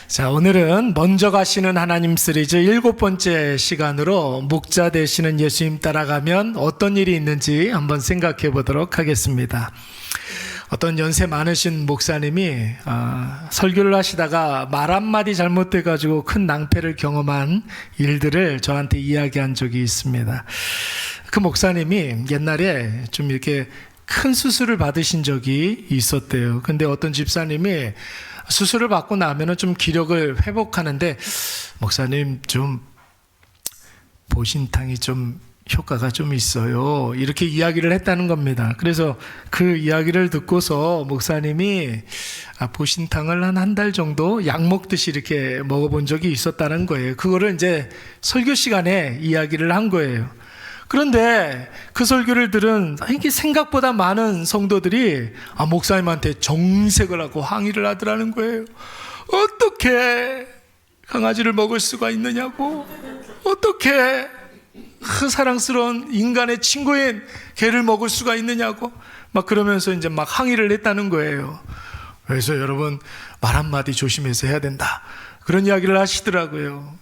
자, 오늘은 먼저 가시는 하나님 시리즈 7번째 시간으로 목자 되시는 예수님 따라가면 어떤 일이 있는지 한번 생각해 보도록 하겠습니다. 어떤 연세 많으신 목사님이 설교를 하시다가 말 한마디 잘못돼가지고 큰 낭패를 경험한 일들을 저한테 이야기한 적이 있습니다. 그 목사님이 옛날에 좀 이렇게 큰 수술을 받으신 적이 있었대요. 근데 어떤 집사님이 수술을 받고 나면은 좀 기력을 회복하는데, 목사님 좀 보신탕이 좀 효과가 좀 있어요, 이렇게 이야기를 했다는 겁니다. 그래서 그 이야기를 듣고서 목사님이 보신탕을 한 달 정도 약 먹듯이 이렇게 먹어본 적이 있었다는 거예요. 그거를 이제 설교 시간에 이야기를 한 거예요. 그런데 그 설교를 들은 이게 생각보다 많은 성도들이 목사님한테 정색을 하고 항의를 하더라는 거예요. 어떻게 강아지를 먹을 수가 있느냐고, 어떻게 그 사랑스러운 인간의 친구인 개를 먹을 수가 있느냐고 막 그러면서 이제 막 항의를 했다는 거예요. 그래서 여러분, 말 한마디 조심해서 해야 된다, 그런 이야기를 하시더라고요.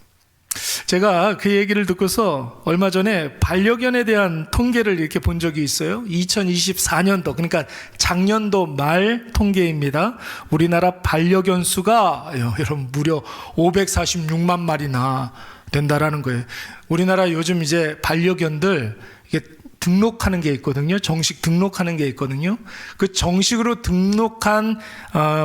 제가 그 얘기를 듣고서 얼마 전에 반려견에 대한 통계를 이렇게 본 적이 있어요. 2024년도, 그러니까 작년도 말 통계입니다. 우리나라 반려견 수가 여러분 무려 546만 마리나 된다라는 거예요. 우리나라 요즘 이제 반려견들 이게 등록하는 게 있거든요. 정식 등록하는 게 있거든요. 그 정식으로 등록한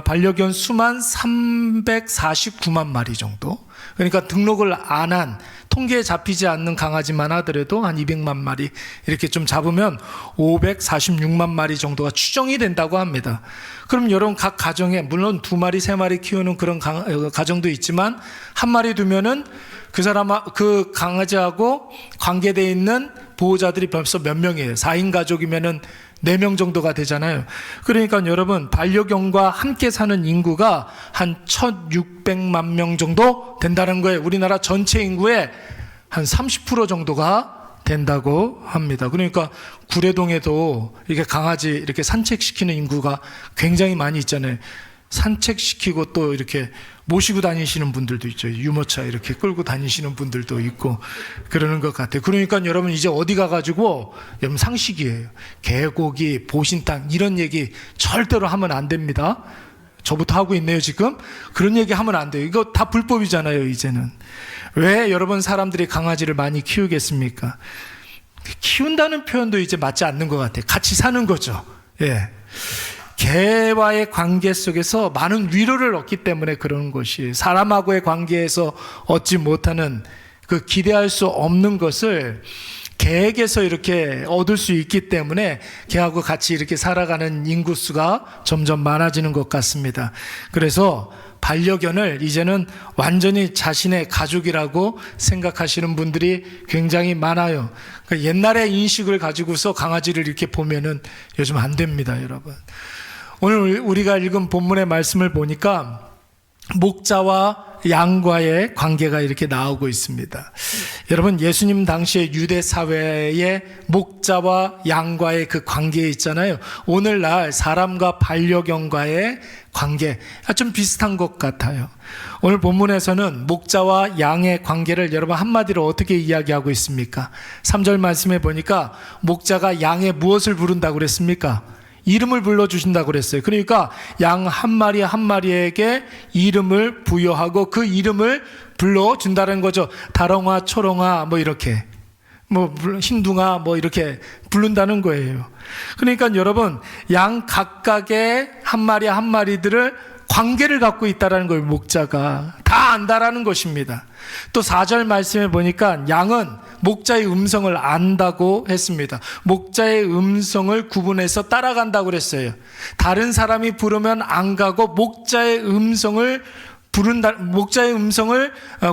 반려견 수만 349만 마리 정도. 그러니까 등록을 안 한, 통계에 잡히지 않는 강아지만 하더라도 한 200만 마리 이렇게 좀 잡으면 546만 마리 정도가 추정이 된다고 합니다. 그럼 여러분, 각 가정에 물론 2마리 3마리 키우는 그런 가정도 있지만, 한 마리 두면은 그 강아지하고 관계되어 있는 보호자들이 벌써 몇 명이에요. 4인 가족이면은 4명 정도가 되잖아요. 그러니까 여러분, 반려견과 함께 사는 인구가 한 1600만 명 정도 된다는 거예요. 우리나라 전체 인구의 한 30% 정도가 된다고 합니다. 그러니까 구례동에도 이렇게 강아지 이렇게 산책시키는 인구가 굉장히 많이 있잖아요. 산책시키고 또 이렇게 모시고 다니시는 분들도 있죠. 유모차 이렇게 끌고 다니시는 분들도 있고 그러는 것 같아요. 그러니까 여러분, 이제 어디 가가지고, 여러분 상식이에요. 개고기, 보신탕 이런 얘기 절대로 하면 안 됩니다. 저부터 하고 있네요 지금. 그런 얘기 하면 안 돼요. 이거 다 불법이잖아요 이제는. 왜 여러분 사람들이 강아지를 많이 키우겠습니까? 키운다는 표현도 이제 맞지 않는 것 같아요. 같이 사는 거죠. 예. 개와의 관계 속에서 많은 위로를 얻기 때문에 그런 것이, 사람하고의 관계에서 얻지 못하는 그 기대할 수 없는 것을 개에게서 이렇게 얻을 수 있기 때문에 개하고 같이 이렇게 살아가는 인구수가 점점 많아지는 것 같습니다. 그래서 반려견을 이제는 완전히 자신의 가족이라고 생각하시는 분들이 굉장히 많아요. 그러니까 옛날의 인식을 가지고서 강아지를 이렇게 보면은 요즘 안 됩니다, 여러분. 오늘 우리가 읽은 본문의 말씀을 보니까 목자와 양과의 관계가 이렇게 나오고 있습니다. 여러분, 예수님 당시의 유대 사회의 목자와 양과의 그 관계 있잖아요. 오늘날 사람과 반려견과의 관계 좀 비슷한 것 같아요. 오늘 본문에서는 목자와 양의 관계를 여러분 한마디로 어떻게 이야기하고 있습니까? 3절 말씀에 보니까 목자가 양의 무엇을 부른다고 그랬습니까? 이름을 불러주신다고 그랬어요. 그러니까 양 한 마리 한 마리에게 이름을 부여하고 그 이름을 불러준다는 거죠. 다롱아, 초롱아, 뭐 이렇게, 뭐 흰둥아, 뭐 이렇게 부른다는 거예요. 그러니까 여러분, 양 각각의 한 마리 한 마리들을 관계를 갖고 있다는 걸 목자가 다 안다라는 것입니다. 또 4절 말씀에 보니까 양은 목자의 음성을 안다고 했습니다. 목자의 음성을 구분해서 따라간다고 그랬어요. 다른 사람이 부르면 안 가고 목자의 음성을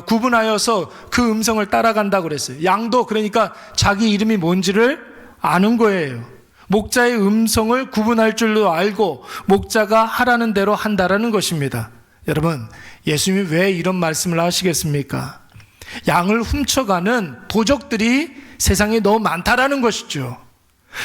구분하여서 그 음성을 따라간다고 그랬어요. 양도 그러니까 자기 이름이 뭔지를 아는 거예요. 목자의 음성을 구분할 줄로 알고 목자가 하라는 대로 한다라는 것입니다. 여러분, 예수님이 왜 이런 말씀을 하시겠습니까? 양을 훔쳐가는 도적들이 세상에 너무 많다라는 것이죠.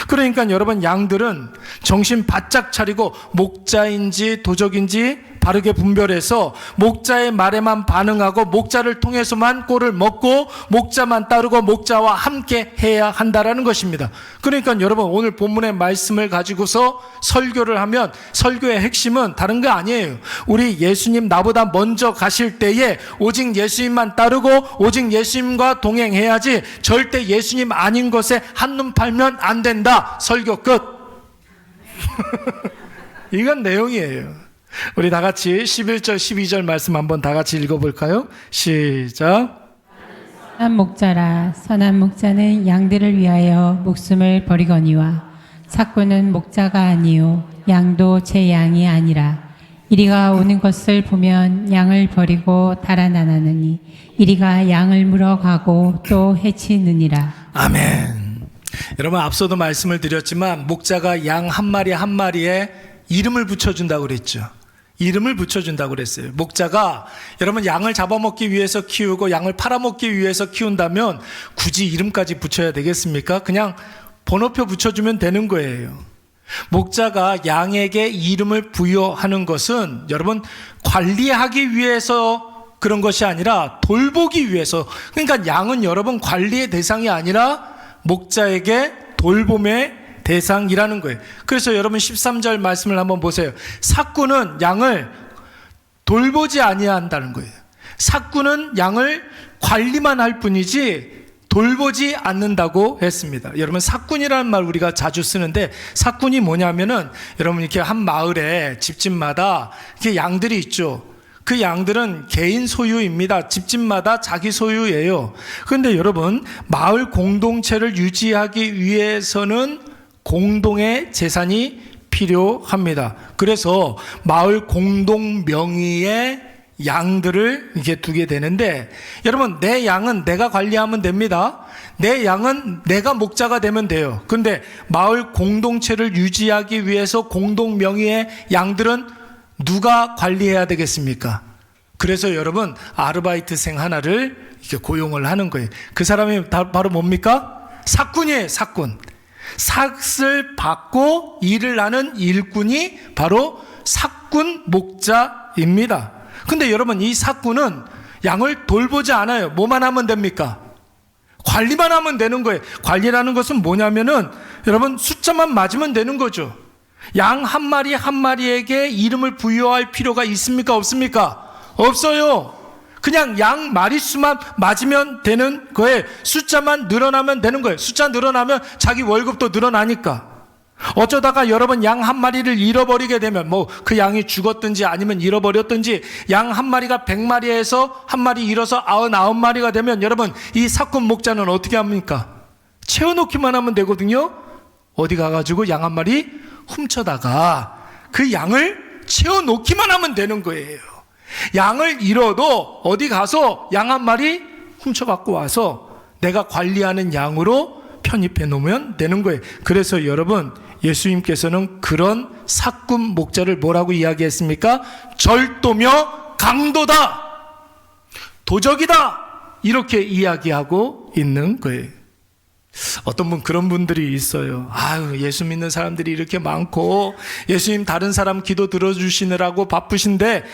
그러니까 여러분, 양들은 정신 바짝 차리고 목자인지 도적인지 바르게 분별해서 목자의 말에만 반응하고 목자를 통해서만 꼴을 먹고 목자만 따르고 목자와 함께 해야 한다라는 것입니다. 그러니까 여러분, 오늘 본문의 말씀을 가지고서 설교를 하면 설교의 핵심은 다른 거 아니에요. 우리 예수님 나보다 먼저 가실 때에 오직 예수님만 따르고 오직 예수님과 동행해야지 절대 예수님 아닌 것에 한눈 팔면 안 된다. 설교 끝. 이건 내용이에요. 우리 다 같이 11절 12절 말씀 한번 다 같이 읽어볼까요? 시작. 선한 목자라. 선한 목자는 양들을 위하여 목숨을 버리거니와 삭구는 목자가 아니요 양도 제 양이 아니라 이리가 오는 것을 보면 양을 버리고 달아나느니 이리가 양을 물어가고 또 해치느니라. 아멘. 여러분, 앞서도 말씀을 드렸지만 목자가 양 한 마리 한 마리에 이름을 붙여준다고 그랬죠. 이름을 붙여준다고 그랬어요. 목자가 여러분 양을 잡아먹기 위해서 키우고 양을 팔아먹기 위해서 키운다면 굳이 이름까지 붙여야 되겠습니까? 그냥 번호표 붙여주면 되는 거예요. 목자가 양에게 이름을 부여하는 것은 여러분 관리하기 위해서 그런 것이 아니라 돌보기 위해서. 그러니까 양은 여러분 관리의 대상이 아니라 목자에게 돌봄의 대상이라는 거예요. 그래서 여러분 13절 말씀을 한번 보세요. 삭구는 양을 돌보지 아니한다는 거예요. 삭구는 양을 관리만 할 뿐이지 돌보지 않는다고 했습니다. 여러분, 삭군이라는 말 우리가 자주 쓰는데 삭군이 뭐냐면은 여러분 이렇게 한 마을에 집집마다 이렇게 양들이 있죠. 그 양들은 개인 소유입니다. 집집마다 자기 소유예요. 그런데 여러분, 마을 공동체를 유지하기 위해서는 공동의 재산이 필요합니다. 그래서 마을 공동 명의의 양들을 이렇게 두게 되는데, 여러분, 내 양은 내가 관리하면 됩니다. 내 양은 내가 목자가 되면 돼요. 근데 마을 공동체를 유지하기 위해서 공동 명의의 양들은 누가 관리해야 되겠습니까? 그래서 여러분, 아르바이트생 하나를 이렇게 고용을 하는 거예요. 그 사람이 바로 뭡니까? 삭군이에요. 삭군. 삭을 받고 일을 하는 일꾼이 바로 삭군 목자입니다. 근데 여러분, 이 삭군은 양을 돌보지 않아요. 뭐만 하면 됩니까? 관리만 하면 되는 거예요. 관리라는 것은 뭐냐면은 여러분 숫자만 맞으면 되는 거죠. 양 한 마리 한 마리에게 이름을 부여할 필요가 있습니까? 없습니까? 없어요. 그냥 양 마리수만 맞으면 되는 거예요. 숫자만 늘어나면 되는 거예요. 숫자 늘어나면 자기 월급도 늘어나니까. 어쩌다가 여러분 양 한 마리를 잃어버리게 되면 뭐 그 양이 죽었든지 아니면 잃어버렸든지 양 한 마리가 100마리에서 한 마리 잃어서 99마리가 되면 여러분 이 삭군 목자는 어떻게 합니까? 채워놓기만 하면 되거든요. 어디 가가지고 양 한 마리 훔쳐다가 그 양을 채워놓기만 하면 되는 거예요. 양을 잃어도 어디 가서 양 한 마리 훔쳐갖고 와서 내가 관리하는 양으로 편입해 놓으면 되는 거예요. 그래서 여러분, 예수님께서는 그런 삭군 목자를 뭐라고 이야기했습니까? 절도며 강도다, 도적이다, 이렇게 이야기하고 있는 거예요. 어떤 분 그런 분들이 있어요. 아유, 예수 믿는 사람들이 이렇게 많고 예수님 다른 사람 기도 들어주시느라고 바쁘신데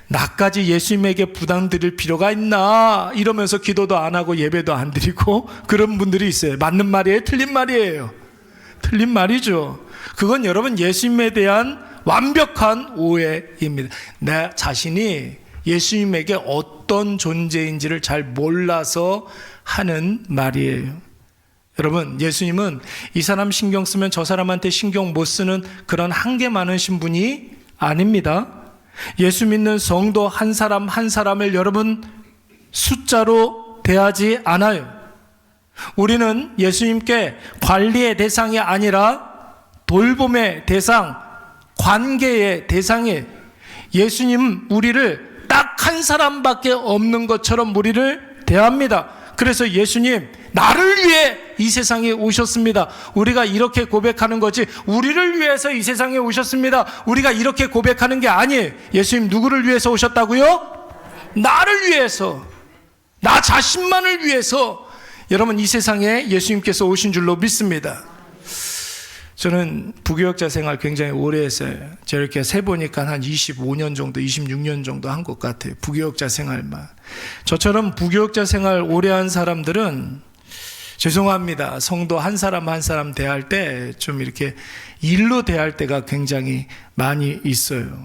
나까지 예수님에게 부담 드릴 필요가 있나 이러면서 기도도 안 하고 예배도 안 드리고 그런 분들이 있어요. 맞는 말이에요? 틀린 말이에요? 틀린 말이죠. 그건 여러분 예수님에 대한 완벽한 오해입니다. 내 자신이 예수님에게 어떤 존재인지를 잘 몰라서 하는 말이에요. 여러분, 예수님은 이 사람 신경 쓰면 저 사람한테 신경 못 쓰는 그런 한계 많으신 분이 아닙니다. 예수 믿는 성도 한 사람 한 사람을 여러분 숫자로 대하지 않아요. 우리는 예수님께 관리의 대상이 아니라 돌봄의 대상, 관계의 대상이에요. 예수님 우리를 딱 한 사람밖에 없는 것처럼 우리를 대합니다. 그래서 예수님 나를 위해 이 세상에 오셨습니다. 우리가 이렇게 고백하는 거지 우리를 위해서 이 세상에 오셨습니다. 우리가 이렇게 고백하는 게 아니에요. 예수님 누구를 위해서 오셨다고요? 나를 위해서, 나 자신만을 위해서 여러분 이 세상에 예수님께서 오신 줄로 믿습니다. 저는 부교역자 생활 굉장히 오래 했어요. 저렇게 세보니까 한 25년 정도, 26년 정도 한 것 같아요. 부교역자 생활만. 저처럼 부교역자 생활 오래 한 사람들은 죄송합니다. 성도 한 사람 한 사람 대할 때 좀 이렇게 일로 대할 때가 굉장히 많이 있어요.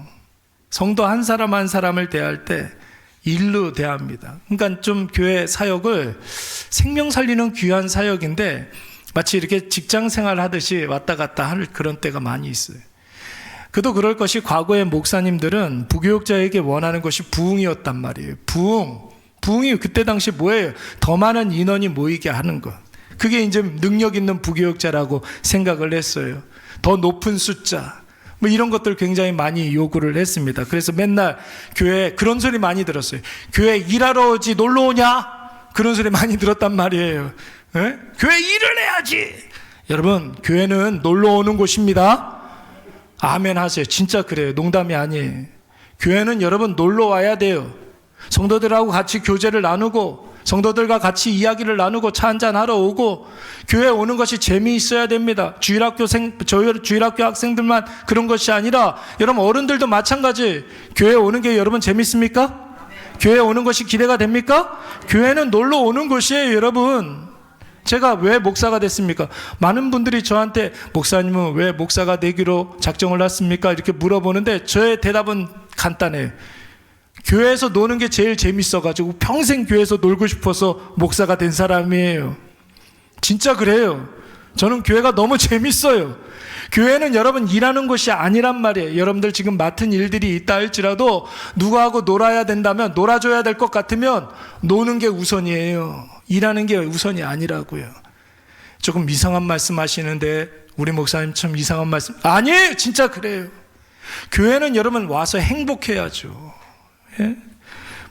성도 한 사람 한 사람을 대할 때 일로 대합니다. 그러니까 좀 교회 사역을 생명 살리는 귀한 사역인데 마치 이렇게 직장 생활 하듯이 왔다 갔다 할 그런 때가 많이 있어요. 그도 그럴 것이 과거의 목사님들은 부교역자에게 원하는 것이 부흥이었단 말이에요. 부흥이 그때 당시 뭐예요? 더 많은 인원이 모이게 하는 것. 그게 이제 능력 있는 부교역자라고 생각을 했어요. 더 높은 숫자, 뭐 이런 것들 굉장히 많이 요구를 했습니다. 그래서 맨날 교회에 그런 소리 많이 들었어요. 교회 일하러 오지 놀러 오냐? 그런 소리 많이 들었단 말이에요. 에? 교회 일을 해야지. 여러분, 교회는 놀러 오는 곳입니다. 아멘 하세요. 진짜 그래요. 농담이 아니에요. 교회는 여러분 놀러 와야 돼요. 성도들하고 같이 교제를 나누고 성도들과 같이 이야기를 나누고 차 한잔 하러 오고 교회 오는 것이 재미있어야 됩니다. 주일학교 학생들만 그런 것이 아니라 여러분 어른들도 마찬가지. 교회 오는 게 여러분 재밌습니까? 교회 오는 것이 기대가 됩니까? 교회는 놀러 오는 곳이에요, 여러분. 제가 왜 목사가 됐습니까? 많은 분들이 저한테 목사님은 왜 목사가 되기로 작정을 했습니까? 이렇게 물어보는데 저의 대답은 간단해요. 교회에서 노는 게 제일 재밌어가지고 평생 교회에서 놀고 싶어서 목사가 된 사람이에요. 진짜 그래요. 저는 교회가 너무 재밌어요. 교회는 여러분 일하는 곳이 아니란 말이에요. 여러분들 지금 맡은 일들이 있다 할지라도 누구하고 놀아야 된다면, 놀아줘야 될 것 같으면 노는 게 우선이에요. 일하는 게 우선이 아니라고요. 조금 이상한 말씀 하시는데 우리 목사님 참 이상한 말씀. 아니에요. 진짜 그래요. 교회는 여러분 와서 행복해야죠. 예?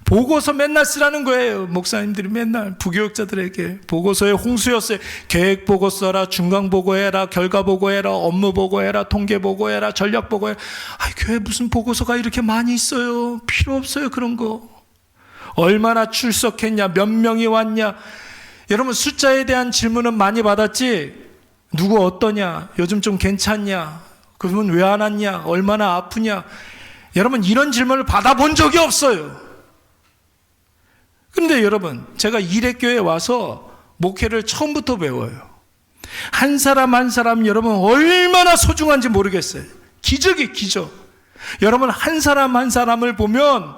보고서 맨날 쓰라는 거예요. 목사님들이 맨날 부교역자들에게 보고서에 홍수였어요. 계획 보고 써라, 중간 보고해라, 결과 보고해라, 업무 보고해라, 통계 보고해라, 전략 보고해라. 교회 무슨 보고서가 이렇게 많이 있어요. 필요 없어요, 그런 거. 얼마나 출석했냐, 몇 명이 왔냐. 여러분 숫자에 대한 질문은 많이 받았지. 누구 어떠냐, 요즘 좀 괜찮냐, 그분 왜 안 왔냐, 얼마나 아프냐. 여러분 이런 질문을 받아본 적이 없어요. 그런데 여러분 제가 이래교회에 와서 목회를 처음부터 배워요. 한 사람 한 사람 여러분 얼마나 소중한지 모르겠어요. 기적이 기적. 여러분 한 사람 한 사람을 보면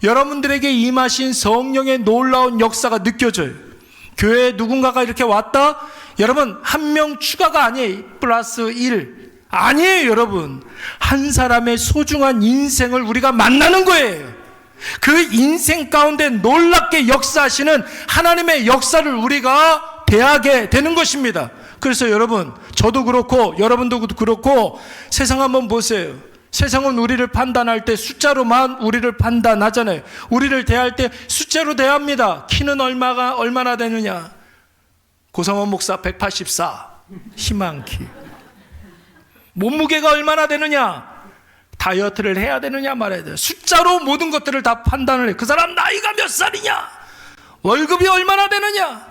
여러분들에게 임하신 성령의 놀라운 역사가 느껴져요. 교회에 누군가가 이렇게 왔다? 여러분 한 명 추가가 아니에요. 플러스 1 아니에요. 여러분 한 사람의 소중한 인생을 우리가 만나는 거예요. 그 인생 가운데 놀랍게 역사하시는 하나님의 역사를 우리가 대하게 되는 것입니다. 그래서 여러분 저도 그렇고 여러분도 그렇고 세상 한번 보세요. 세상은 우리를 판단할 때 숫자로만 우리를 판단하잖아요. 우리를 대할 때 숫자로 대합니다. 키는 얼마나 되느냐. 고성원 목사 184 희망키. 몸무게가 얼마나 되느냐. 다이어트를 해야 되느냐 말아야 돼요. 숫자로 모든 것들을 다 판단을 해요. 그 사람 나이가 몇 살이냐, 월급이 얼마나 되느냐,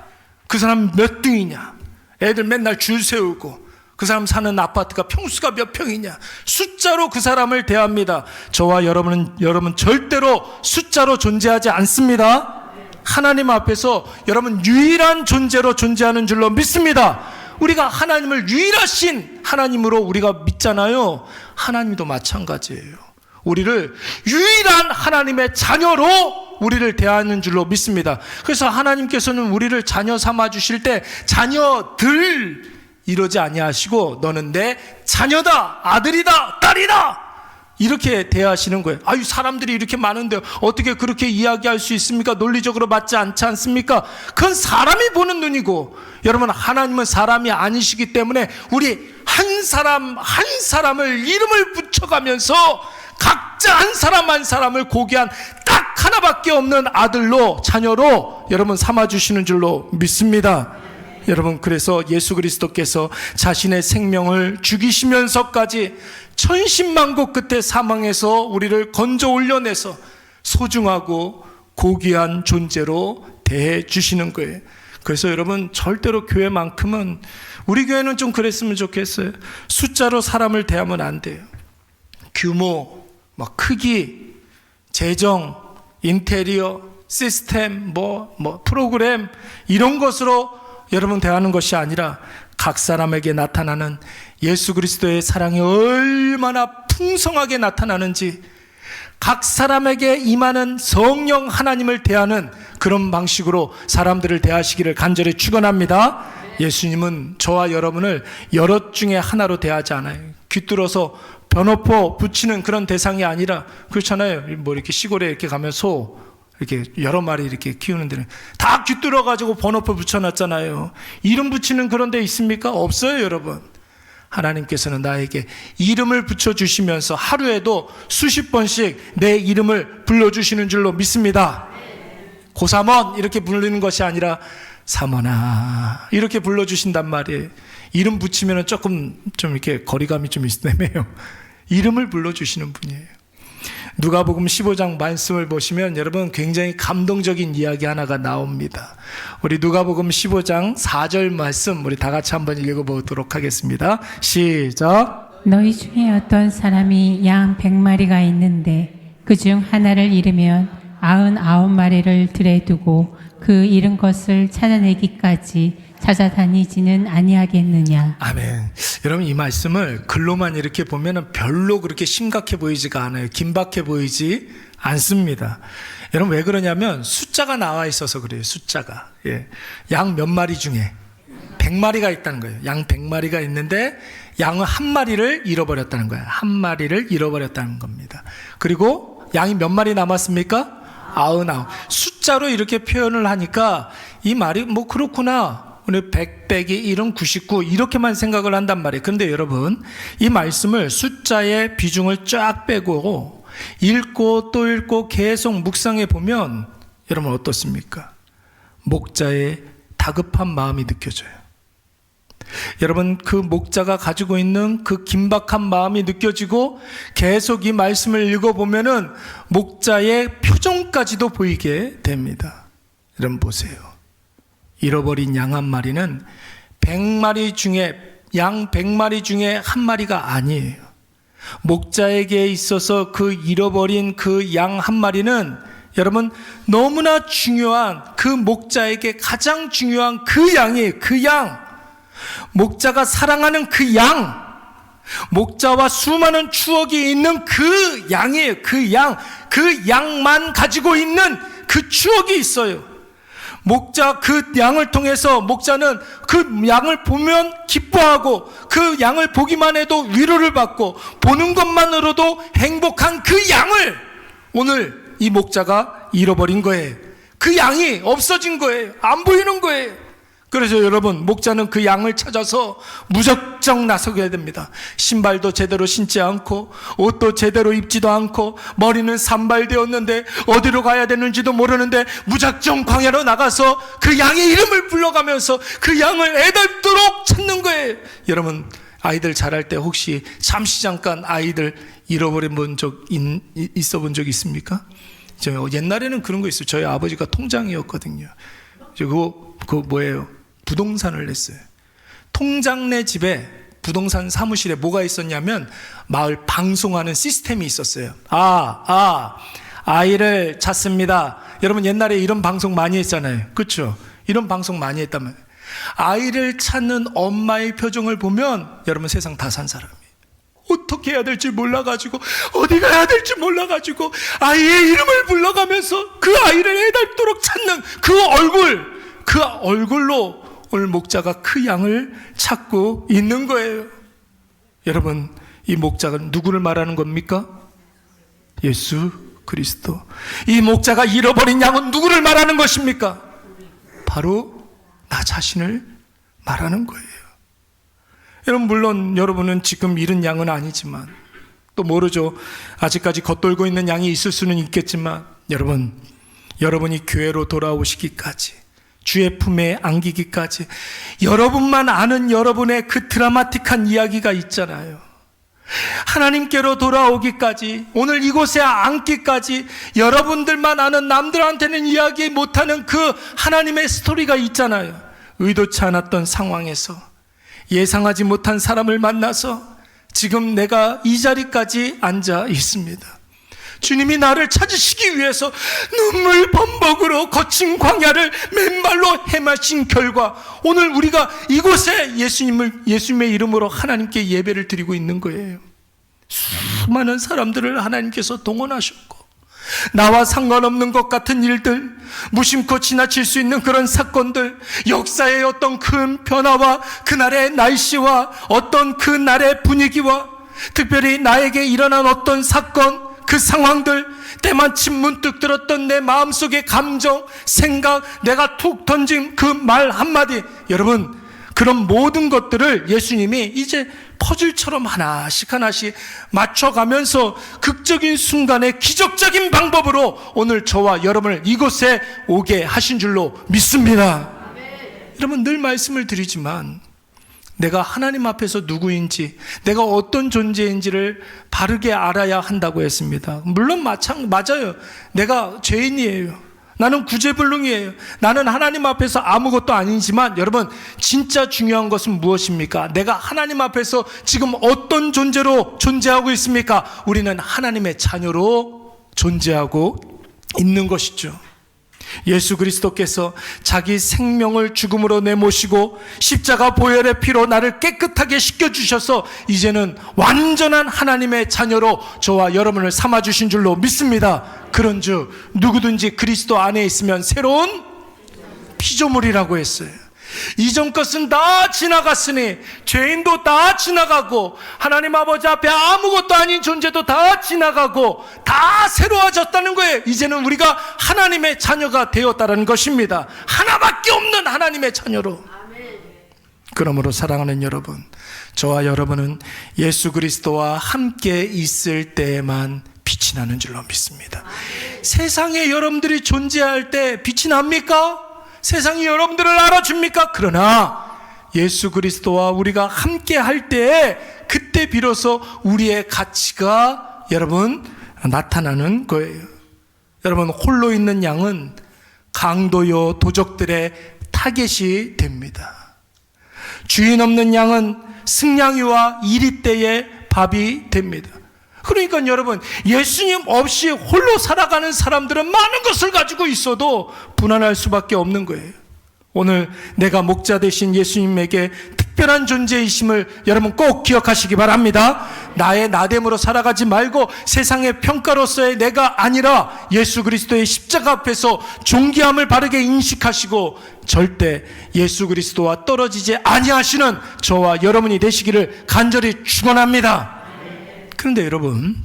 그 사람 몇 등이냐, 애들 맨날 줄 세우고 그 사람 사는 아파트가 평수가 몇 평이냐. 숫자로 그 사람을 대합니다. 저와 여러분 절대로 숫자로 존재하지 않습니다. 하나님 앞에서 여러분 유일한 존재로 존재하는 줄로 믿습니다. 우리가 하나님을 유일하신 하나님으로 우리가 믿잖아요. 하나님도 마찬가지예요. 우리를 유일한 하나님의 자녀로 우리를 대하는 줄로 믿습니다. 그래서 하나님께서는 우리를 자녀 삼아 주실 때 자녀들 이러지 아니하시고 너는 내 자녀다, 아들이다, 딸이다 이렇게 대하시는 거예요. 사람들이 이렇게 많은데 어떻게 그렇게 이야기할 수 있습니까? 논리적으로 맞지 않지 않습니까? 그건 사람이 보는 눈이고 여러분 하나님은 사람이 아니시기 때문에 우리 한 사람 한 사람을 이름을 붙여가면서 각자 한 사람 한 사람을 고귀한 딱 하나밖에 없는 아들로 자녀로 여러분 삼아주시는 줄로 믿습니다. 여러분 그래서 예수 그리스도께서 자신의 생명을 죽이시면서까지 천신만고 끝에 사망해서 우리를 건져 올려내서 소중하고 고귀한 존재로 대해 주시는 거예요. 그래서 여러분 절대로 교회만큼은, 우리 교회는 좀 그랬으면 좋겠어요. 숫자로 사람을 대하면 안 돼요. 규모, 크기, 재정, 인테리어, 시스템, 프로그램, 이런 것으로 여러분 대하는 것이 아니라 각 사람에게 나타나는 예수 그리스도의 사랑이 얼마나 풍성하게 나타나는지, 각 사람에게 임하는 성령 하나님을 대하는 그런 방식으로 사람들을 대하시기를 간절히 축원합니다. 예수님은 저와 여러분을 여럿 중에 하나로 대하지 않아요. 귀뚫어서 변호포 붙이는 그런 대상이 아니라, 그렇잖아요. 이렇게 시골에 이렇게 가면 소 이렇게 여러 마리 이렇게 키우는 데는 다 귀뚫어 가지고 번호표 붙여놨잖아요. 이름 붙이는 그런 데 있습니까? 없어요, 여러분. 하나님께서는 나에게 이름을 붙여주시면서 하루에도 수십 번씩 내 이름을 불러주시는 줄로 믿습니다. 고삼원 이렇게 부르는 것이 아니라 삼원아 이렇게 불러주신단 말이에요. 이름 붙이면 조금 좀 이렇게 거리감이 좀 있네요. 이름을 불러주시는 분이에요. 누가복음 15장 말씀을 보시면 여러분 굉장히 감동적인 이야기 하나가 나옵니다. 우리 누가복음 15장 4절 말씀 우리 다 같이 한번 읽어보도록 하겠습니다. 시작. 너희 중에 어떤 사람이 양 100마리가 있는데 그중 하나를 잃으면 99마리를 들에 두고 그 잃은 것을 찾아내기까지 찾아다니지는 아니하겠느냐. 아멘. 여러분 이 말씀을 글로만 이렇게 보면 별로 그렇게 심각해 보이지가 않아요. 긴박해 보이지 않습니다. 여러분 왜 그러냐면 숫자가 나와 있어서 그래요. 숫자가. 양 몇 마리 중에 100마리가 있다는 거예요. 양 100마리가 있는데 양은 한 마리를 잃어버렸다는 거예요. 한 마리를 잃어버렸다는 겁니다. 그리고 양이 몇 마리 남았습니까? 99. 숫자로 이렇게 표현을 하니까 이 말이 그렇구나. 오늘 100 빼기 1은 99 이렇게만 생각을 한단 말이에요. 그런데 여러분 이 말씀을 숫자의 비중을 쫙 빼고 읽고 또 읽고 계속 묵상해 보면 여러분 어떻습니까? 목자의 다급한 마음이 느껴져요. 여러분 그 목자가 가지고 있는 그 긴박한 마음이 느껴지고 계속 이 말씀을 읽어보면은 목자의 표정까지도 보이게 됩니다. 여러분 보세요. 잃어버린 양 한 마리는 100마리 중에 양 100마리 중에 한 마리가 아니에요. 목자에게 있어서 그 잃어버린 그 양 한 마리는 여러분 너무나 중요한 그 목자에게 가장 중요한 그 양이에요. 그 양. 목자가 사랑하는 그 양. 목자와 수많은 추억이 있는 그 양이에요. 그 양. 그 양만 가지고 있는 그 추억이 있어요. 목자 그 양을 통해서 목자는 그 양을 보면 기뻐하고 그 양을 보기만 해도 위로를 받고 보는 것만으로도 행복한 그 양을 오늘 이 목자가 잃어버린 거예요. 그 양이 없어진 거예요. 안 보이는 거예요. 그래서 여러분 목자는 그 양을 찾아서 무작정 나서게 됩니다. 신발도 제대로 신지 않고 옷도 제대로 입지도 않고 머리는 산발되었는데 어디로 가야 되는지도 모르는데 무작정 광야로 나가서 그 양의 이름을 불러가면서 그 양을 애달도록 찾는 거예요. 여러분 아이들 자랄 때 혹시 잠시 잠깐 아이들 잃어버린 적 있어 본 적 있습니까? 저 옛날에는 그런 거 있어요. 저희 아버지가 통장이었거든요. 그거 뭐예요? 부동산을 냈어요. 통장내 집에 부동산 사무실에 뭐가 있었냐면 마을 방송하는 시스템이 있었어요. 아이를 찾습니다. 여러분 옛날에 이런 방송 많이 했잖아요. 그렇죠? 이런 방송 많이 했다면 아이를 찾는 엄마의 표정을 보면 여러분 세상 다 산 사람이에요. 어떻게 해야 될지 몰라가지고 어디 가야 될지 몰라가지고 아이의 이름을 불러가면서 그 아이를 애달도록 찾는 그 얼굴로 오늘 목자가 그 양을 찾고 있는 거예요. 여러분 이 목자가 누구를 말하는 겁니까? 예수 그리스도. 이 목자가 잃어버린 양은 누구를 말하는 것입니까? 바로 나 자신을 말하는 거예요. 여러분 물론 여러분은 지금 잃은 양은 아니지만 또 모르죠. 아직까지 겉돌고 있는 양이 있을 수는 있겠지만 여러분이 교회로 돌아오시기까지 주의 품에 안기기까지 여러분만 아는 여러분의 그 드라마틱한 이야기가 있잖아요. 하나님께로 돌아오기까지, 오늘 이곳에 앉기까지 여러분들만 아는, 남들한테는 이야기 못하는 그 하나님의 스토리가 있잖아요. 의도치 않았던 상황에서 예상하지 못한 사람을 만나서 지금 내가 이 자리까지 앉아 있습니다. 주님이 나를 찾으시기 위해서 눈물 범벅으로 거친 광야를 맨발로 헤매신 결과 오늘 우리가 이곳에 예수님의 이름으로 하나님께 예배를 드리고 있는 거예요. 수많은 사람들을 하나님께서 동원하셨고, 나와 상관없는 것 같은 일들, 무심코 지나칠 수 있는 그런 사건들, 역사의 어떤 큰 변화와 그날의 날씨와 어떤 그날의 분위기와 특별히 나에게 일어난 어떤 사건, 그 상황들, 때마침 문득 들었던 내 마음속의 감정, 생각, 내가 툭 던진 그 말 한마디, 여러분, 그런 모든 것들을 예수님이 이제 퍼즐처럼 하나씩 하나씩 맞춰가면서 극적인 순간에 기적적인 방법으로 오늘 저와 여러분을 이곳에 오게 하신 줄로 믿습니다. 여러분, 늘 말씀을 드리지만 내가 하나님 앞에서 누구인지, 내가 어떤 존재인지를 바르게 알아야 한다고 했습니다. 물론 맞아요. 내가 죄인이에요. 나는 구제불능이에요. 나는 하나님 앞에서 아무것도 아니지만, 여러분, 진짜 중요한 것은 무엇입니까? 내가 하나님 앞에서 지금 어떤 존재로 존재하고 있습니까? 우리는 하나님의 자녀로 존재하고 있는 것이죠. 예수 그리스도께서 자기 생명을 죽음으로 내모시고 십자가 보혈의 피로 나를 깨끗하게 씻겨주셔서 이제는 완전한 하나님의 자녀로 저와 여러분을 삼아주신 줄로 믿습니다. 그런즉 누구든지 그리스도 안에 있으면 새로운 피조물이라고 했어요. 이전 것은 다 지나갔으니, 죄인도 다 지나가고 하나님 아버지 앞에 아무것도 아닌 존재도 다 지나가고 다 새로워졌다는 거예요. 이제는 우리가 하나님의 자녀가 되었다는 것입니다. 하나밖에 없는 하나님의 자녀로. 그러므로 사랑하는 여러분, 저와 여러분은 예수 그리스도와 함께 있을 때에만 빛이 나는 줄로 믿습니다. 세상에 여러분들이 존재할 때 빛이 납니까? 세상이 여러분들을 알아줍니까? 그러나 예수 그리스도와 우리가 함께 할 때에 그때 비로소 우리의 가치가 여러분 나타나는 거예요. 여러분, 홀로 있는 양은 강도요 도적들의 타겟이 됩니다. 주인 없는 양은 승냥이와 이리떼의 밥이 됩니다. 그러니까 여러분, 예수님 없이 홀로 살아가는 사람들은 많은 것을 가지고 있어도 불안할 수밖에 없는 거예요. 오늘 내가 목자 되신 예수님에게 특별한 존재이심을 여러분 꼭 기억하시기 바랍니다. 나의 나됨으로 살아가지 말고 세상의 평가로서의 내가 아니라 예수 그리스도의 십자가 앞에서 존귀함을 바르게 인식하시고 절대 예수 그리스도와 떨어지지 아니하시는 저와 여러분이 되시기를 간절히 축원합니다. 그런데 여러분,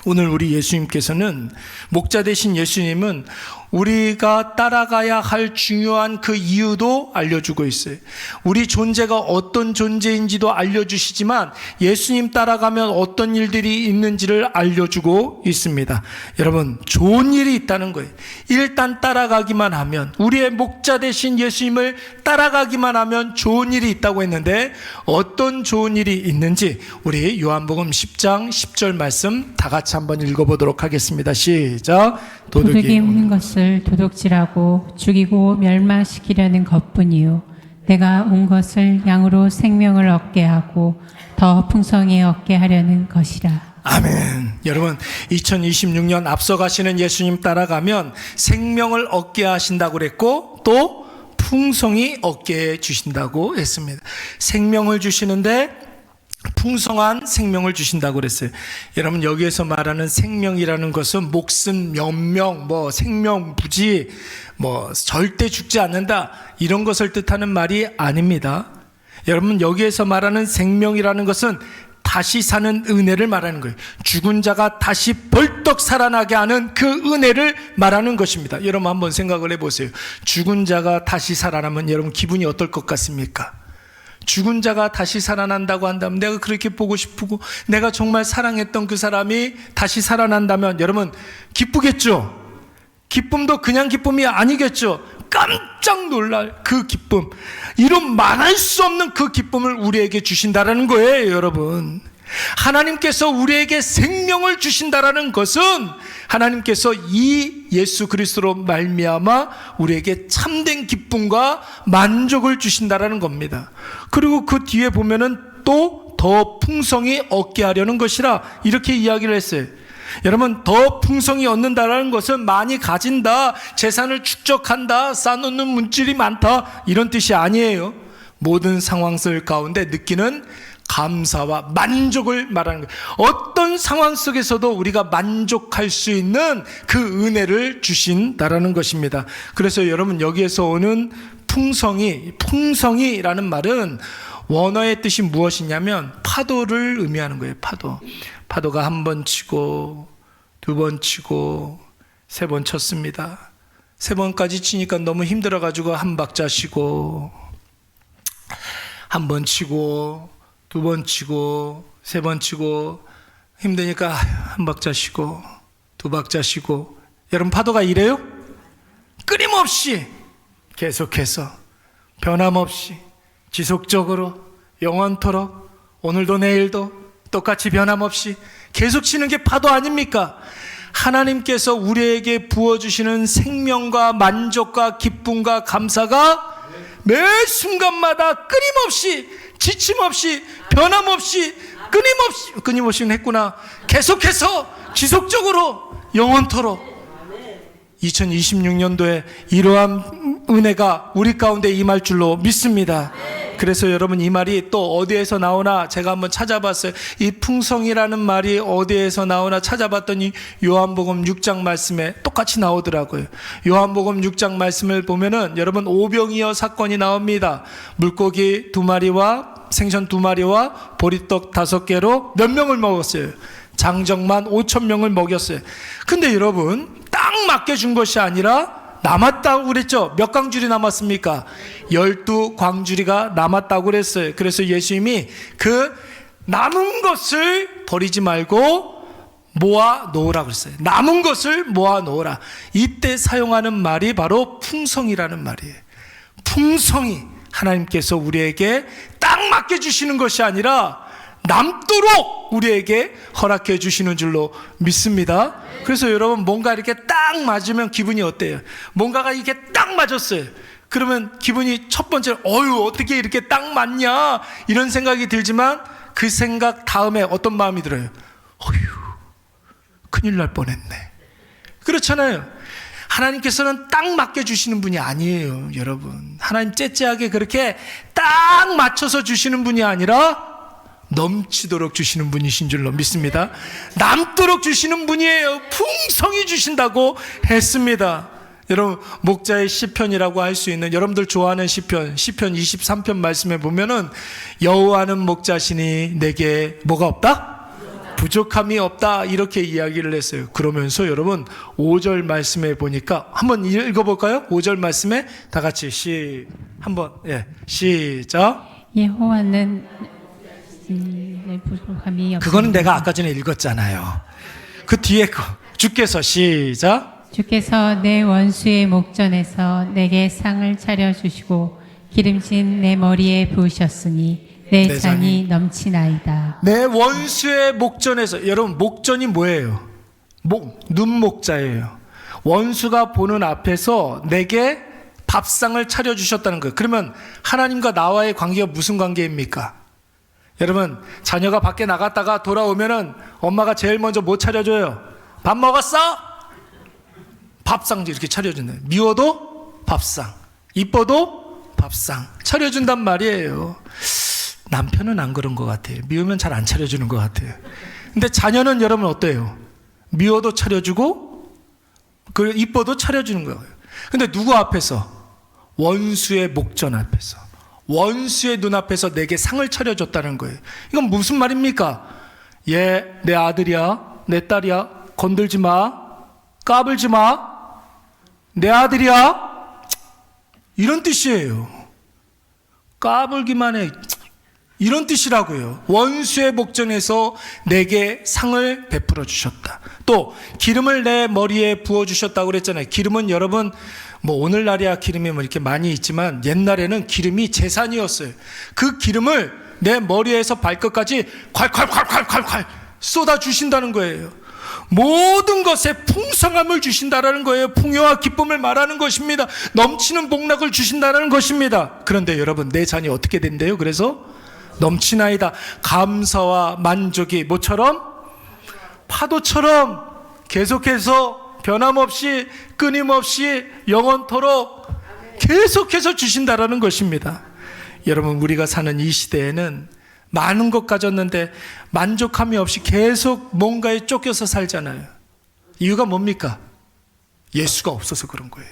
오늘 우리 예수님께서는, 목자 되신 예수님은 우리가 따라가야 할 중요한 그 이유도 알려주고 있어요. 우리 존재가 어떤 존재인지도 알려주시지만 예수님 따라가면 어떤 일들이 있는지를 알려주고 있습니다. 여러분, 좋은 일이 있다는 거예요. 일단 따라가기만 하면, 우리의 목자 되신 예수님을 따라가기만 하면 좋은 일이 있다고 했는데, 어떤 좋은 일이 있는지 우리 요한복음 10장 10절 말씀 다 같이 한번 읽어보도록 하겠습니다. 시작. 도둑이 없는 것을 도둑질하고 죽이고 멸망시키려는 것뿐이요, 내가 온 것을 양으로 생명을 얻게 하고 더 풍성히 얻게 하려는 것이라. 아멘. 여러분, 2026년 앞서가시는 예수님 따라가면 생명을 얻게 하신다고 그랬고 또 풍성히 얻게 해주신다고 했습니다. 생명을 주시는데 풍성한 생명을 주신다고 그랬어요. 여러분, 여기에서 말하는 생명이라는 것은 목숨, 연명, 생명, 부지, 절대 죽지 않는다, 이런 것을 뜻하는 말이 아닙니다. 여러분, 여기에서 말하는 생명이라는 것은 다시 사는 은혜를 말하는 거예요. 죽은 자가 다시 벌떡 살아나게 하는 그 은혜를 말하는 것입니다. 여러분, 한번 생각을 해보세요. 죽은 자가 다시 살아나면 여러분 기분이 어떨 것 같습니까? 죽은 자가 다시 살아난다고 한다면, 내가 그렇게 보고 싶고 내가 정말 사랑했던 그 사람이 다시 살아난다면 여러분 기쁘겠죠? 기쁨도 그냥 기쁨이 아니겠죠? 깜짝 놀랄 그 기쁨, 이런 말할 수 없는 그 기쁨을 우리에게 주신다라는 거예요. 여러분, 하나님께서 우리에게 생명을 주신다라는 것은 하나님께서 이 예수 그리스도로 말미암아 우리에게 참된 기쁨과 만족을 주신다라는 겁니다. 그리고 그 뒤에 보면은 또 더 풍성히 얻게 하려는 것이라 이렇게 이야기를 했어요. 여러분, 더 풍성히 얻는다라는 것은 많이 가진다, 재산을 축적한다, 쌓아놓는 물질이 많다, 이런 뜻이 아니에요. 모든 상황 속 가운데 느끼는 감사와 만족을 말하는 거예요. 어떤 상황 속에서도 우리가 만족할 수 있는 그 은혜를 주신다라는 것입니다. 그래서 여러분, 여기에서 오는 풍성이라는 말은 원어의 뜻이 무엇이냐면 파도를 의미하는 거예요. 파도가 한 번 치고 두 번 치고 세 번 쳤습니다. 세 번까지 치니까 너무 힘들어가지고 한 박자 쉬고, 한 번 치고 두 번 치고 세 번 치고 힘드니까 한 박자 쉬고 두 박자 쉬고. 여러분, 파도가 이래요? 끊임없이 계속해서 변함없이 지속적으로 영원토록 오늘도 내일도 똑같이 변함없이 계속 치는 게 파도 아닙니까? 하나님께서 우리에게 부어주시는 생명과 만족과 기쁨과 감사가 매 순간마다 끊임없이 지침없이 변함없이 끊임없이는 했구나, 계속해서 지속적으로 영원토록 2026년도에 이러한 은혜가 우리 가운데 임할 줄로 믿습니다. 그래서 여러분, 이 말이 또 어디에서 나오나 제가 한번 찾아봤어요. 이 풍성이라는 말이 어디에서 나오나 찾아봤더니 요한복음 6장 말씀에 똑같이 나오더라고요. 요한복음 6장 말씀을 보면은 여러분, 오병이어 사건이 나옵니다. 물고기 2마리와 생선 2마리와 보리떡 5개로 몇 명을 먹었어요? 장정만 5,000명을 먹였어요. 근데 여러분, 딱 맡겨준 것이 아니라 남았다고 그랬죠. 몇 광주리 남았습니까? 12광주리가 남았다고 그랬어요. 그래서 예수님이 그 남은 것을 버리지 말고 모아 놓으라 그랬어요. 남은 것을 모아 놓으라. 이때 사용하는 말이 바로 풍성이라는 말이에요. 풍성이 하나님께서 우리에게 딱 맡겨주시는 것이 아니라 남도록 우리에게 허락해 주시는 줄로 믿습니다. 그래서 여러분, 뭔가 이렇게 딱 맞으면 기분이 어때요? 뭔가가 이렇게 딱 맞았어요. 그러면 기분이 첫 번째로 어떻게 이렇게 딱 맞냐, 이런 생각이 들지만 그 생각 다음에 어떤 마음이 들어요? 큰일 날 뻔했네. 그렇잖아요. 하나님께서는 딱 맡겨주시는 분이 아니에요. 여러분, 하나님 째째하게 그렇게 딱 맞춰서 주시는 분이 아니라 넘치도록 주시는 분이신 줄로 믿습니다. 남도록 주시는 분이에요. 풍성히 주신다고 했습니다. 여러분, 목자의 시편이라고 할 수 있는, 여러분들 좋아하는 시편 23편 말씀에 보면은 여호와는 목자시니 내게 뭐가 없다? 부족함이 없다, 이렇게 이야기를 했어요. 그러면서 여러분, 5절 말씀에 보니까 한번 읽어볼까요? 5절 말씀에 다 같이 시작. 여호와는 내 부족함이 없습니다. 그거는 내가 아까 전에 읽었잖아요. 그 뒤에 거 주께서 시작. 주께서 내 원수의 목전에서 내게 상을 차려주시고 기름진 내 머리에 부으셨으니 내 잔이 넘치나이다. 내 원수의 목전에서. 여러분, 목전이 뭐예요? 눈목자예요. 원수가 보는 앞에서 내게 밥상을 차려주셨다는 거예요. 그러면 하나님과 나와의 관계가 무슨 관계입니까? 여러분, 자녀가 밖에 나갔다가 돌아오면은 엄마가 제일 먼저 뭐 차려줘요? 밥 먹었어? 밥상 이렇게 차려준다. 미워도 밥상, 이뻐도 밥상 차려준단 말이에요. 남편은 안 그런 것 같아요. 미우면 잘 안 차려주는 것 같아요. 근데 자녀는 여러분 어때요? 미워도 차려주고 이뻐도 차려주는 거예요. 근데 누구 앞에서? 원수의 목전 앞에서, 원수의 눈앞에서 내게 상을 차려줬다는 거예요. 이건 무슨 말입니까? 얘 내 아들이야, 내 딸이야, 건들지 마, 까불지 마, 내 아들이야, 이런 뜻이에요. 까불기만 해, 이런 뜻이라고요. 원수의 목전에서 내게 상을 베풀어 주셨다. 또 기름을 내 머리에 부어 주셨다고 그랬잖아요. 기름은 여러분, 뭐 오늘날이야 기름이 뭐 이렇게 많이 있지만 옛날에는 기름이 재산이었어요. 그 기름을 내 머리에서 발끝까지 콸콸콸콸콸콸 쏟아주신다는 거예요. 모든 것에 풍성함을 주신다라는 거예요. 풍요와 기쁨을 말하는 것입니다. 넘치는 복락을 주신다는 것입니다. 그런데 여러분, 내 잔이 어떻게 된대요? 그래서 넘치나이다. 감사와 만족이 뭐처럼? 파도처럼 계속해서 변함없이 끊임없이 영원토록 계속해서 주신다라는 것입니다. 여러분, 우리가 사는 이 시대에는 많은 것 가졌는데 만족함이 없이 계속 뭔가에 쫓겨서 살잖아요. 이유가 뭡니까? 예수가 없어서 그런 거예요.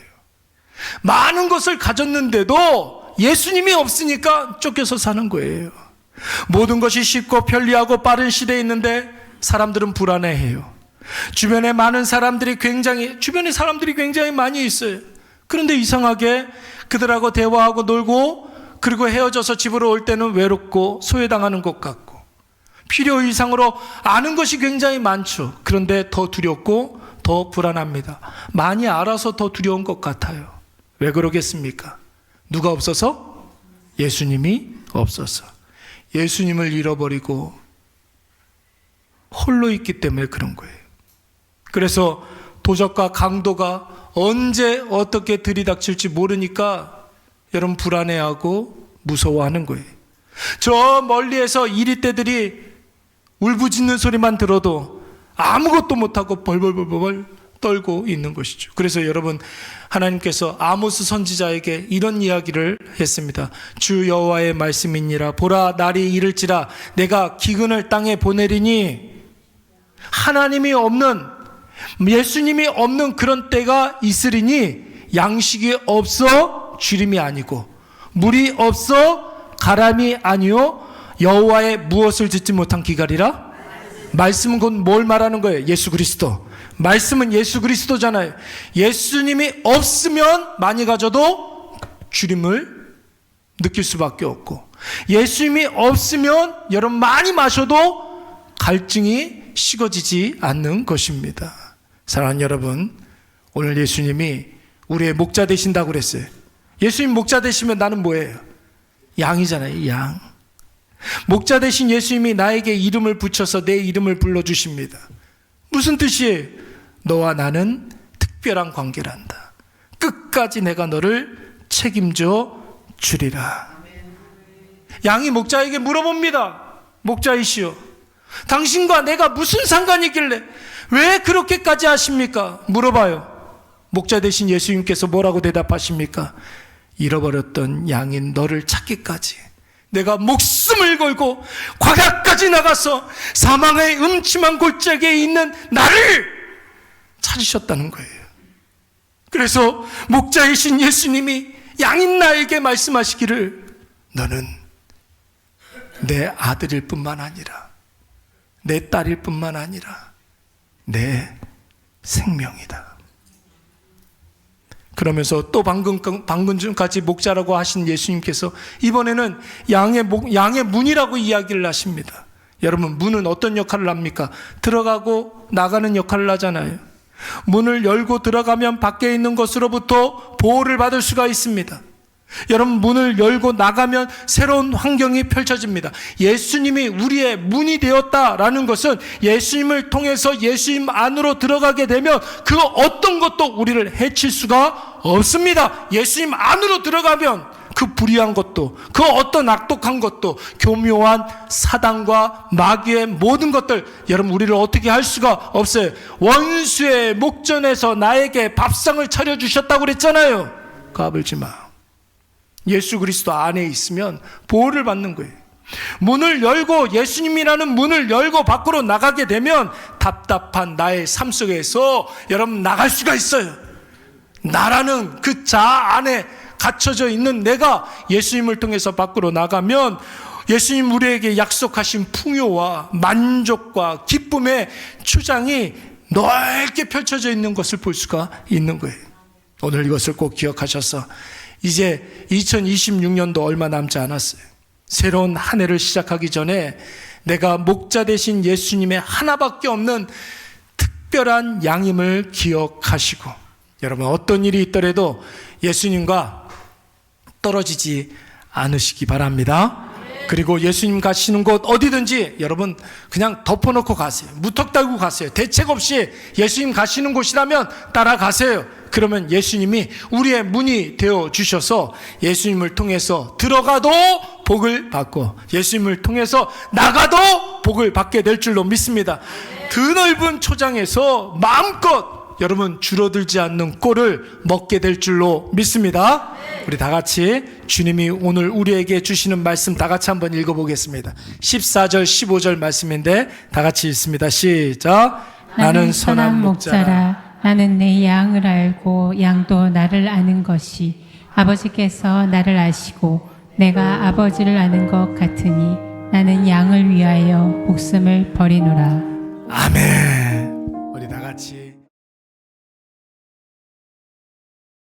많은 것을 가졌는데도 예수님이 없으니까 쫓겨서 사는 거예요. 모든 것이 쉽고 편리하고 빠른 시대에 있는데 사람들은 불안해해요. 주변에 사람들이 굉장히 많이 있어요. 그런데 이상하게 그들하고 대화하고 놀고 그리고 헤어져서 집으로 올 때는 외롭고 소외당하는 것 같고, 필요 이상으로 아는 것이 굉장히 많죠. 그런데 더 두렵고 더 불안합니다. 많이 알아서 더 두려운 것 같아요. 왜 그러겠습니까? 누가 없어서? 예수님이 없어서. 예수님을 잃어버리고 홀로 있기 때문에 그런 거예요. 그래서 도적과 강도가 언제 어떻게 들이닥칠지 모르니까 여러분 불안해하고 무서워하는 거예요. 저 멀리에서 이리떼들이 울부짖는 소리만 들어도 아무것도 못하고 벌벌벌벌 떨고 있는 것이죠. 그래서 여러분, 하나님께서 아모스 선지자에게 이런 이야기를 했습니다. 주 여호와의 말씀이니라. 보라, 날이 이를지라 내가 기근을 땅에 보내리니, 하나님이 없는, 예수님이 없는 그런 때가 있으리니 양식이 없어 주림이 아니고 물이 없어 가람이 아니요 여호와의 무엇을 듣지 못한 기갈이라. 말씀은 곧 뭘 말하는 거예요? 예수 그리스도. 말씀은 예수 그리스도잖아요. 예수님이 없으면 많이 가져도 주림을 느낄 수밖에 없고, 예수님이 없으면 여러분 많이 마셔도 갈증이 식어지지 않는 것입니다. 사랑하는 여러분, 오늘 예수님이 우리의 목자 되신다고 그랬어요. 예수님 목자 되시면 나는 뭐예요? 양이잖아요, 양. 목자 되신 예수님이 나에게 이름을 붙여서 내 이름을 불러주십니다. 무슨 뜻이에요? 너와 나는 특별한 관계란다. 끝까지 내가 너를 책임져 주리라. 양이 목자에게 물어봅니다. 목자이시여, 당신과 내가 무슨 상관이 있길래 왜 그렇게까지 하십니까? 물어봐요. 목자 되신 예수님께서 뭐라고 대답하십니까? 잃어버렸던 양인 너를 찾기까지 내가 목숨을 걸고 광야까지 나가서 사망의 음침한 골짜기에 있는 나를 찾으셨다는 거예요. 그래서 목자이신 예수님이 양인 나에게 말씀하시기를, 너는 내 아들일 뿐만 아니라 내 딸일 뿐만 아니라 내 생명이다. 그러면서 또 방금 전까지 목자라고 하신 예수님께서 이번에는 양의 문이라고 이야기를 하십니다. 여러분, 문은 어떤 역할을 합니까? 들어가고 나가는 역할을 하잖아요. 문을 열고 들어가면 밖에 있는 것으로부터 보호를 받을 수가 있습니다. 여러분, 문을 열고 나가면 새로운 환경이 펼쳐집니다. 예수님이 우리의 문이 되었다라는 것은 예수님을 통해서 예수님 안으로 들어가게 되면 그 어떤 것도 우리를 해칠 수가 없습니다. 예수님 안으로 들어가면 그 불의한 것도, 그 어떤 악독한 것도, 교묘한 사단과 마귀의 모든 것들, 여러분 우리를 어떻게 할 수가 없어요. 원수의 목전에서 나에게 밥상을 차려주셨다고 그랬잖아요. 까불지 마. 예수 그리스도 안에 있으면 보호를 받는 거예요. 문을 열고, 예수님이라는 문을 열고 밖으로 나가게 되면 답답한 나의 삶 속에서 여러분 나갈 수가 있어요. 나라는 그 자 안에 갇혀져 있는 내가 예수님을 통해서 밖으로 나가면 예수님 우리에게 약속하신 풍요와 만족과 기쁨의 추장이 넓게 펼쳐져 있는 것을 볼 수가 있는 거예요. 오늘 이것을 꼭 기억하셔서 이제 2026년도 얼마 남지 않았어요. 새로운 한 해를 시작하기 전에 내가 목자 되신 예수님의 하나밖에 없는 특별한 양임을 기억하시고, 여러분 어떤 일이 있더라도 예수님과 떨어지지 않으시기 바랍니다. 그리고 예수님 가시는 곳 어디든지 여러분 그냥 덮어놓고 가세요. 무턱 달고 가세요. 대책 없이 예수님 가시는 곳이라면 따라가세요. 그러면 예수님이 우리의 문이 되어 주셔서 예수님을 통해서 들어가도 복을 받고 예수님을 통해서 나가도 복을 받게 될 줄로 믿습니다. 드넓은 초장에서 마음껏 여러분 줄어들지 않는 꼴을 먹게 될 줄로 믿습니다. 우리 다 같이 주님이 오늘 우리에게 주시는 말씀 다 같이 한번 읽어보겠습니다. 14절 15절 말씀인데 다 같이 읽습니다. 시작. 나는 선한 목자라. 나는 내 양을 알고 양도 나를 아는 것이 아버지께서 나를 아시고 내가 아버지를 아는 것 같으니 나는 양을 위하여 목숨을 버리노라. 아멘.